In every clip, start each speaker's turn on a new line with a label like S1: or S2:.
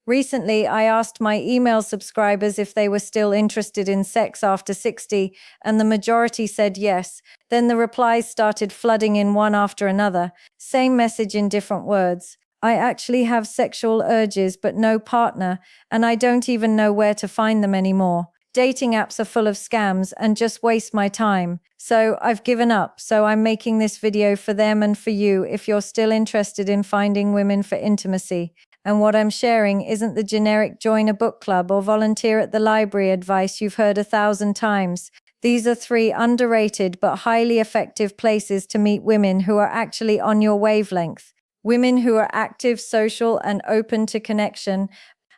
S1: Recently, I asked my email subscribers if they were still interested in sex after 60, and the majority said yes. Then the replies started flooding in one after another. Same message in different words. I actually have sexual urges but no partner, and I don't even know where to find them anymore. Dating apps are full of scams and just waste my time. So I've given up. So I'm making this video for them and for you if you're still interested in finding women for intimacy. And what I'm sharing isn't the generic join a book club or volunteer at the library advice you've heard 1,000 times. These are 3 underrated but highly effective places to meet women who are actually on your wavelength. Women who are active, social, and open to connection.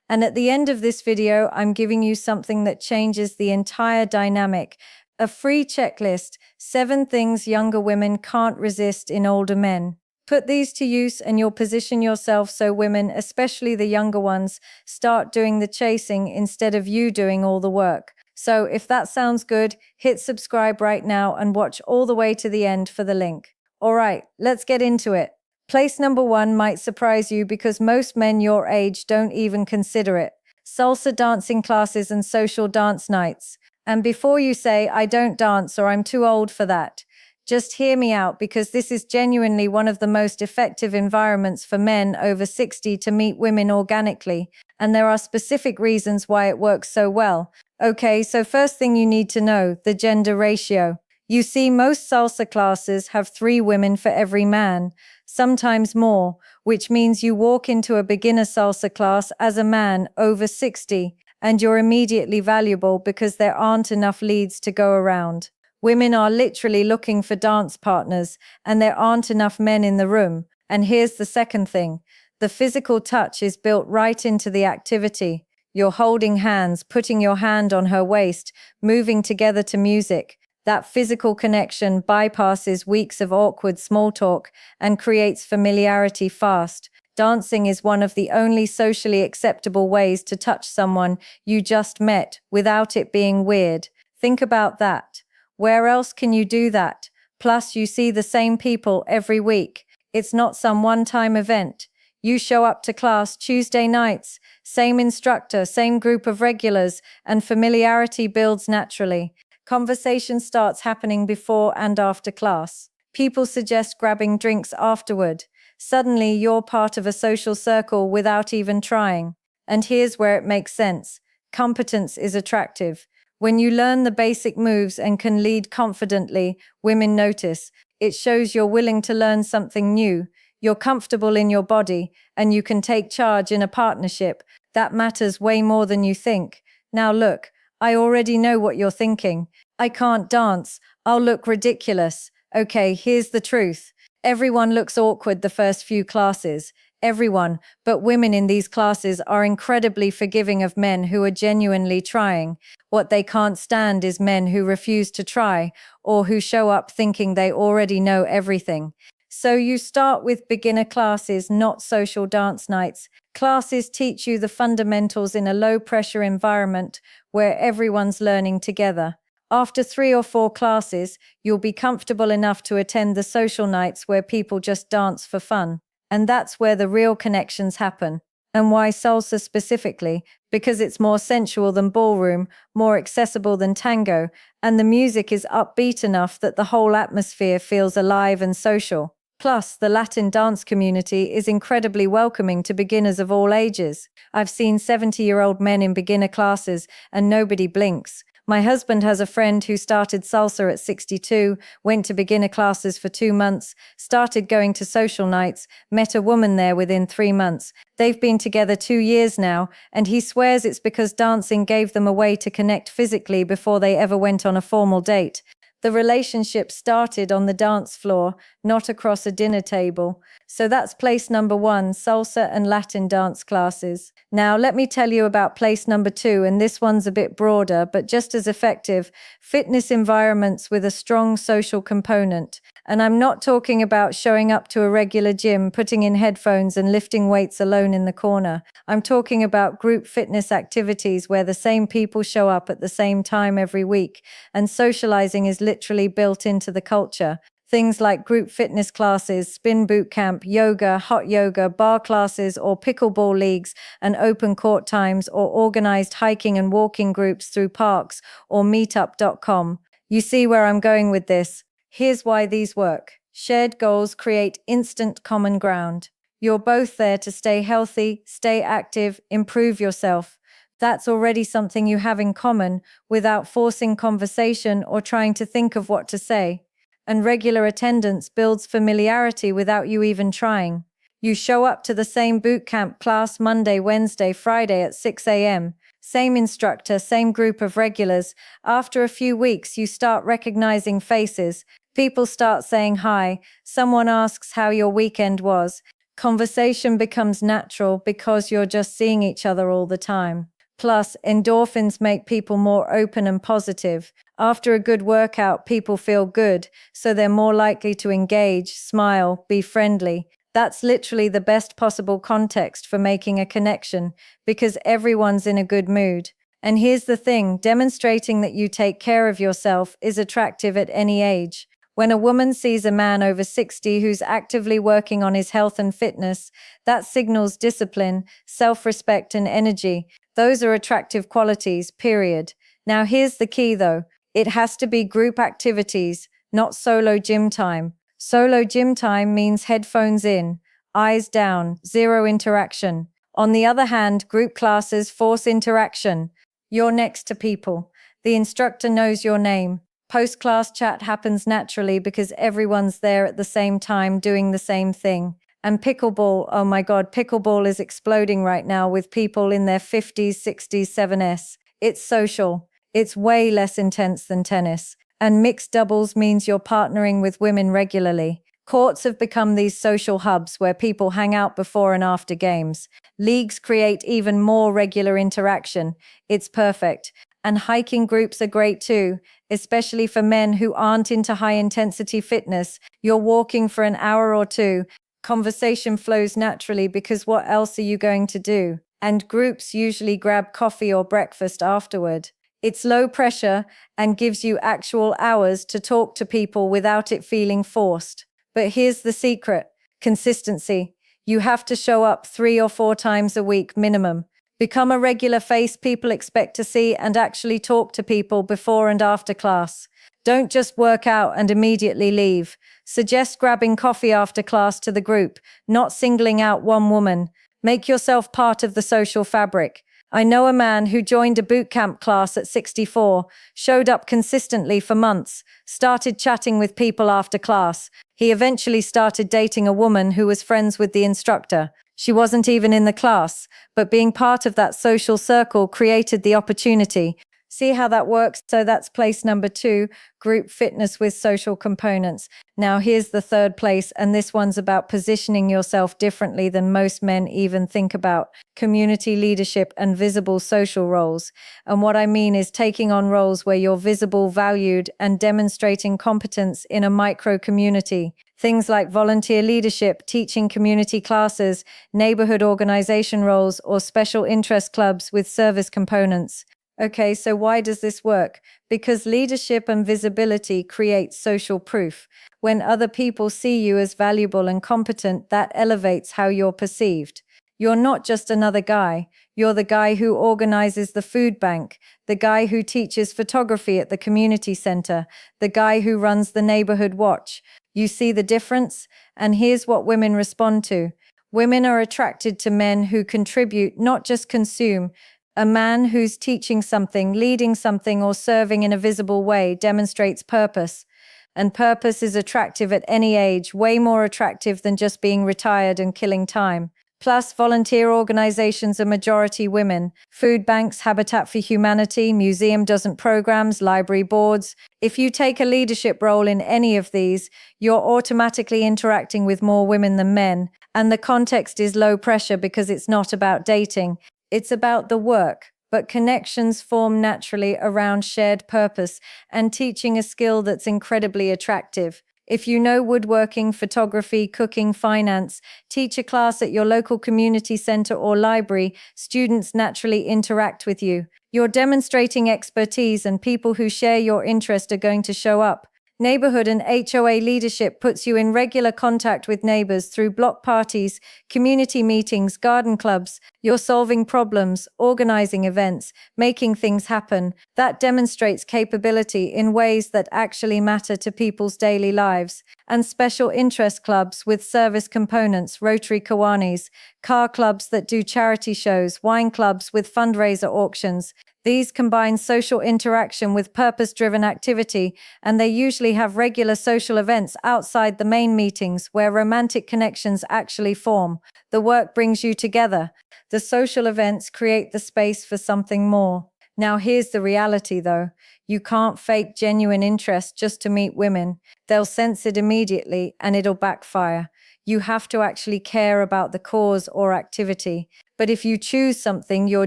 S1: And at the end of this video, I'm giving you something that changes the entire dynamic. A free checklist, 7 things younger women can't resist in older men. Put these to use and you'll position yourself so women, especially the younger ones, start doing the chasing instead of you doing all the work. So if that sounds good, hit subscribe right now and watch all the way to the end for the link. All right, let's get into it. Place number 1 might surprise you because most men your age don't even consider it. Salsa dancing classes and social dance nights. And before you say, I don't dance or I'm too old for that, just hear me out because this is genuinely one of the most effective environments for men over 60 to meet women organically, and there are specific reasons why it works so well. Okay, so first thing you need to know, the gender ratio. You see, most salsa classes have 3 women for every man, sometimes more, which means you walk into a beginner salsa class as a man over 60, and you're immediately valuable because there aren't enough leads to go around. Women are literally looking for dance partners, and there aren't enough men in the room. And here's the second thing. The physical touch is built right into the activity. You're holding hands, putting your hand on her waist, moving together to music. That physical connection bypasses weeks of awkward small talk and creates familiarity fast. Dancing is one of the only socially acceptable ways to touch someone you just met without it being weird. Think about that. Where else can you do that? Plus, you see the same people every week. It's not some one-time event. You show up to class Tuesday nights, same instructor, same group of regulars, and familiarity builds naturally. Conversation starts happening before and after class. People suggest grabbing drinks afterward. Suddenly, you're part of a social circle without even trying. And here's where it makes sense. Competence is attractive. When you learn the basic moves and can lead confidently, women notice. It shows you're willing to learn something new. You're comfortable in your body, and you can take charge in a partnership. That matters way more than you think. Now look, I already know what you're thinking. I can't dance. I'll look ridiculous. Okay, here's the truth. Everyone looks awkward the first few classes. Everyone, but women in these classes are incredibly forgiving of men who are genuinely trying. What they can't stand is men who refuse to try or who show up thinking they already know everything. So you start with beginner classes, not social dance nights. Classes teach you the fundamentals in a low-pressure environment where everyone's learning together. After 3 or 4 classes, you'll be comfortable enough to attend the social nights where people just dance for fun. And that's where the real connections happen. And why salsa specifically? Because it's more sensual than ballroom, more accessible than tango, and the music is upbeat enough that the whole atmosphere feels alive and social. Plus, the Latin dance community is incredibly welcoming to beginners of all ages. I've seen 70-year-old men in beginner classes, and nobody blinks. My husband has a friend who started salsa at 62, went to beginner classes for 2 months, started going to social nights, met a woman there within 3 months. They've been together 2 years now, and he swears it's because dancing gave them a way to connect physically before they ever went on a formal date. The relationship started on the dance floor, not across a dinner table. So that's place number 1, salsa and Latin dance classes. Now let me tell you about place number 2, and this one's a bit broader, but just as effective, fitness environments with a strong social component. And I'm not talking about showing up to a regular gym, putting in headphones and lifting weights alone in the corner. I'm talking about group fitness activities where the same people show up at the same time every week, and socializing is literally built into the culture. Things like group fitness classes, spin boot camp, yoga, hot yoga, bar classes, or pickleball leagues and open court times, or organized hiking and walking groups through parks or meetup.com. You see where I'm going with this? Here's why these work. Shared goals create instant common ground. You're both there to stay healthy, stay active, improve yourself. That's already something you have in common without forcing conversation or trying to think of what to say. And regular attendance builds familiarity without you even trying. You show up to the same boot camp class Monday, Wednesday, Friday at 6 a.m. Same instructor, same group of regulars. After a few weeks, you start recognizing faces. People start saying hi. Someone asks how your weekend was. Conversation becomes natural because you're just seeing each other all the time. Plus, endorphins make people more open and positive. After a good workout, people feel good, so they're more likely to engage, smile, be friendly. That's literally the best possible context for making a connection, because everyone's in a good mood. And here's the thing, demonstrating that you take care of yourself is attractive at any age. When a woman sees a man over 60 who's actively working on his health and fitness, that signals discipline, self-respect, and energy. Those are attractive qualities, period. Now here's the key though. It has to be group activities, not solo gym time. Solo gym time means headphones in, eyes down, zero interaction. On the other hand, group classes force interaction. You're next to people. The instructor knows your name. Post-class chat happens naturally because everyone's there at the same time doing the same thing. And pickleball, oh my God, pickleball is exploding right now with people in their 50s, 60s, 7s. It's social. It's way less intense than tennis. And mixed doubles means you're partnering with women regularly. Courts have become these social hubs where people hang out before and after games. Leagues create even more regular interaction. It's perfect. And hiking groups are great too, especially for men who aren't into high-intensity fitness. You're walking for an hour or two. Conversation flows naturally because what else are you going to do? And groups usually grab coffee or breakfast afterward. It's low pressure and gives you actual hours to talk to people without it feeling forced. But here's the secret: consistency. You have to show up 3 or 4 times a week minimum. Become a regular face people expect to see and actually talk to people before and after class. Don't just work out and immediately leave. Suggest grabbing coffee after class to the group, not singling out one woman. Make yourself part of the social fabric. I know a man who joined a boot camp class at 64, showed up consistently for months, started chatting with people after class. He eventually started dating a woman who was friends with the instructor. She wasn't even in the class, but being part of that social circle created the opportunity. See how that works? So that's place number 2, group fitness with social components. Now here's the third place, and this one's about positioning yourself differently than most men even think about: community leadership and visible social roles. And what I mean is taking on roles where you're visible, valued, and demonstrating competence in a micro community. Things like volunteer leadership, teaching community classes, neighborhood organization roles, or special interest clubs with service components. Okay, so why does this work? Because leadership and visibility create social proof. When other people see you as valuable and competent, that elevates how you're perceived. You're not just another guy. You're the guy who organizes the food bank, the guy who teaches photography at the community center, the guy who runs the neighborhood watch. You see the difference? And here's what women respond to. Women are attracted to men who contribute, not just consume. A man who's teaching something, leading something, or serving in a visible way demonstrates purpose. And purpose is attractive at any age, way more attractive than just being retired and killing time. Plus, volunteer organizations are majority women. Food banks, Habitat for Humanity, museum doesn't programs, library boards. If you take a leadership role in any of these, you're automatically interacting with more women than men. And the context is low pressure because it's not about dating. It's about the work, but connections form naturally around shared purpose and teaching a skill that's incredibly attractive. If you know woodworking, photography, cooking, finance, teach a class at your local community center or library, students naturally interact with you. You're demonstrating expertise, and people who share your interest are going to show up. Neighborhood and HOA leadership puts you in regular contact with neighbors through block parties, community meetings, garden clubs. You're solving problems, organizing events, making things happen. That demonstrates capability in ways that actually matter to people's daily lives. And special interest clubs with service components, Rotary Kiwanis, car clubs that do charity shows, wine clubs with fundraiser auctions. These combine social interaction with purpose-driven activity, and they usually have regular social events outside the main meetings where romantic connections actually form. The work brings you together. The social events create the space for something more. Now here's the reality though. You can't fake genuine interest just to meet women. They'll sense it immediately and it'll backfire. You have to actually care about the cause or activity. But if you choose something you're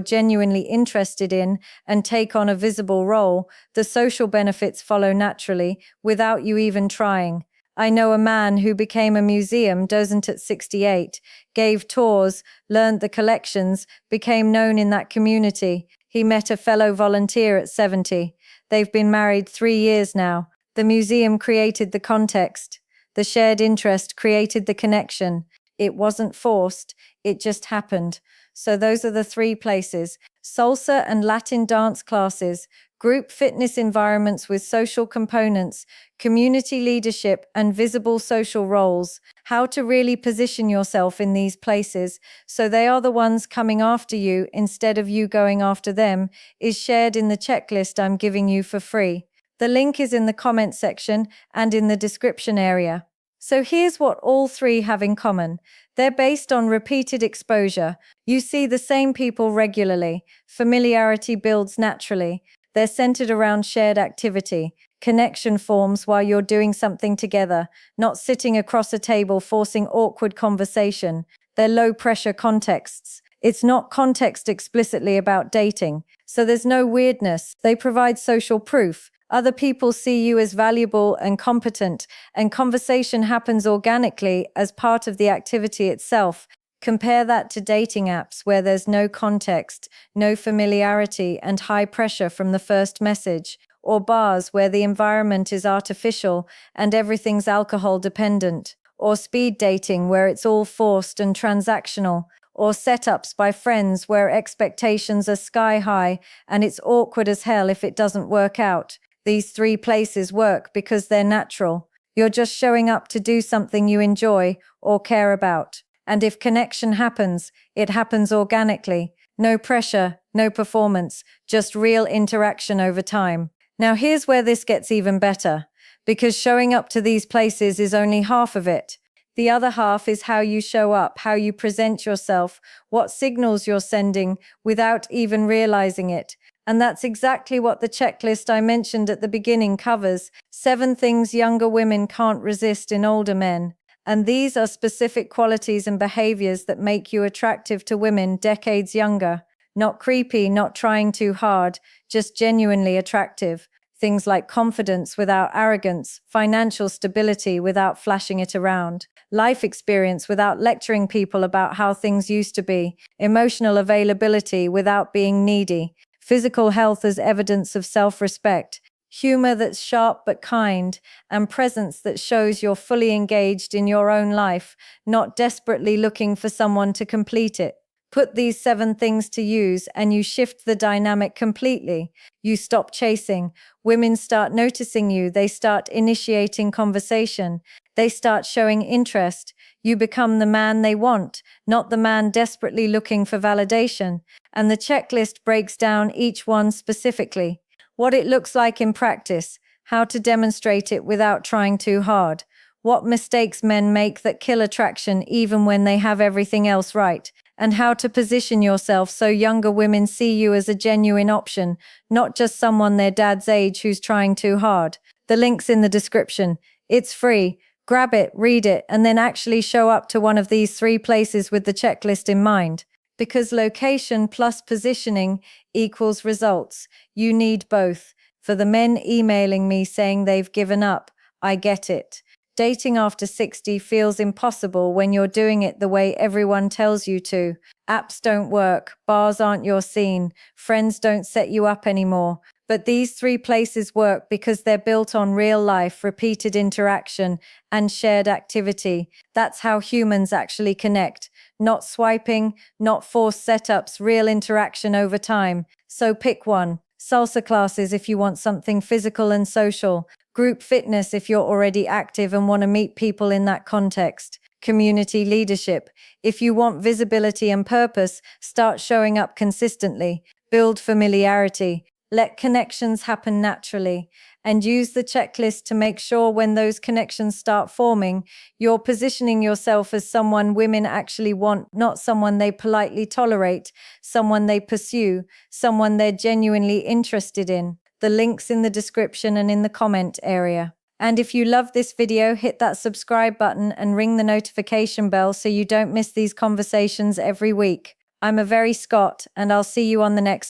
S1: genuinely interested in and take on a visible role, the social benefits follow naturally without you even trying. I know a man who became a museum docent at 68, gave tours, learned the collections, became known in that community. He met a fellow volunteer at 70. They've been married 3 years now. The museum created the context. The shared interest created the connection. It wasn't forced, it just happened. So those are the 3 places: salsa and Latin dance classes, group fitness environments with social components, community leadership, and visible social roles. How to really position yourself in these places so they are the ones coming after you instead of you going after them is shared in the checklist I'm giving you for free. The link is in the comment section and in the description area. So here's what all 3 have in common. They're based on repeated exposure. You see the same people regularly. Familiarity builds naturally. They're centered around shared activity. Connection forms while you're doing something together, not sitting across a table forcing awkward conversation. They're low-pressure contexts. It's not context explicitly about dating, so there's no weirdness. They provide social proof. Other people see you as valuable and competent, and conversation happens organically as part of the activity itself. Compare that to dating apps where there's no context, no familiarity, and high pressure from the first message, or bars where the environment is artificial and everything's alcohol dependent, or speed dating where it's all forced and transactional, or setups by friends where expectations are sky high and it's awkward as hell if it doesn't work out. These 3 places work because they're natural. You're just showing up to do something you enjoy or care about. And if connection happens, it happens organically. No pressure, no performance, just real interaction over time. Now here's where this gets even better, because showing up to these places is only half of it. The other half is how you show up, how you present yourself, what signals you're sending without even realizing it. And that's exactly what the checklist I mentioned at the beginning covers: 7 things younger women can't resist in older men. And these are specific qualities and behaviors that make you attractive to women decades younger. Not creepy, not trying too hard, just genuinely attractive. Things like confidence without arrogance, financial stability without flashing it around, life experience without lecturing people about how things used to be, emotional availability without being needy, physical health as evidence of self-respect, humor that's sharp but kind, and presence that shows you're fully engaged in your own life, not desperately looking for someone to complete it. Put these 7 things to use and you shift the dynamic completely. You stop chasing. Women start noticing you. They start initiating conversation. They start showing interest. You become the man they want, not the man desperately looking for validation. And the checklist breaks down each one specifically. What it looks like in practice, how to demonstrate it without trying too hard, what mistakes men make that kill attraction even when they have everything else right, and how to position yourself so younger women see you as a genuine option, not just someone their dad's age who's trying too hard. The link's in the description. It's free. Grab it, read it, and then actually show up to one of these 3 places with the checklist in mind. Because location plus positioning equals results. You need both. For the men emailing me saying they've given up, I get it. Dating after 60 feels impossible when you're doing it the way everyone tells you to. Apps don't work, bars aren't your scene, friends don't set you up anymore. But these three places work because they're built on real life, repeated interaction, and shared activity. That's how humans actually connect. Not swiping, not forced setups, real interaction over time. So pick one. Salsa classes if you want something physical and social. Group fitness if you're already active and want to meet people in that context. Community leadership. If you want visibility and purpose, start showing up consistently. Build familiarity. Let connections happen naturally, and use the checklist to make sure when those connections start forming, you're positioning yourself as someone women actually want, not someone they politely tolerate, someone they pursue, someone they're genuinely interested in. The link's in the description and in the comment area. And if you love this video, hit that subscribe button and ring the notification bell so you don't miss these conversations every week. I'm a very Scott, and I'll see you on the next